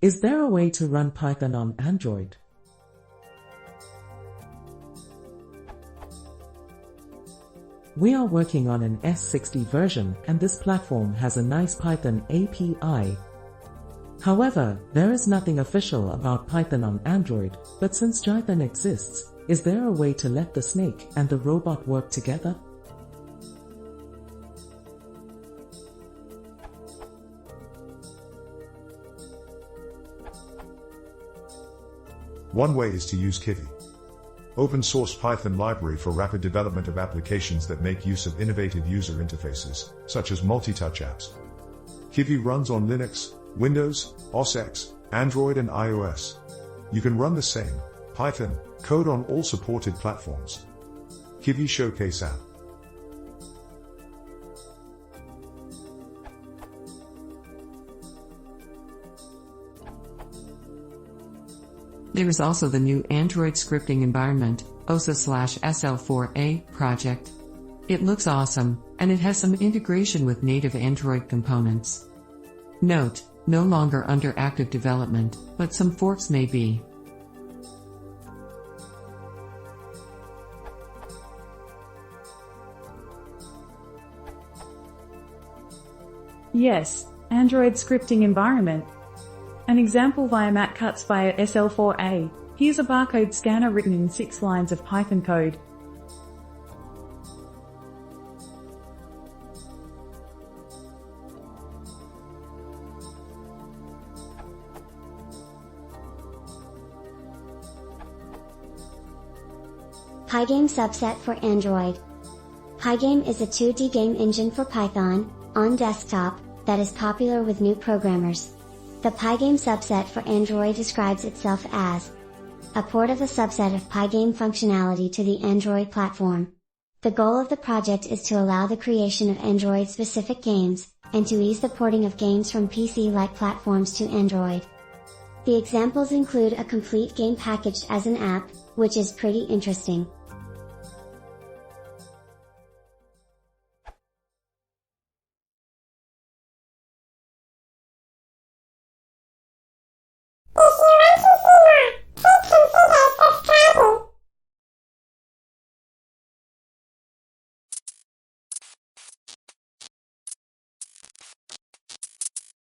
Is there a way to run Python on Android? We are working on an S60 version, and this platform has a nice Python API. However, there is nothing official about Python on Android, but since jython exists, is there a way to let the snake and the robot work together? One way is to use Jython, open source Python library for rapid development of applications that make use of innovative user interfaces, such as multi-touch apps. Jython runs on Linux, Windows, OS X, Android and iOS. You can run the same Python code on all supported platforms. Jython Showcase app. There is also the new Android scripting environment, OSA/SL4A project. It looks awesome, and it has some integration with native Android components. Note, no longer under active development, but some forks may be. Yes, Android scripting environment. An example via matcuts via SL4A. Here's a barcode scanner written in 6 lines of Python code. Pygame subset for Android. Pygame is a 2D game engine for Python, on desktop, that is popular with new programmers. The Pygame subset for Android describes itself as a port of a subset of Pygame functionality to the Android platform. The goal of the project is to allow the creation of Android-specific games, and to ease the porting of games from PC-like platforms to Android. The examples include a complete game packaged as an app, which is pretty interesting.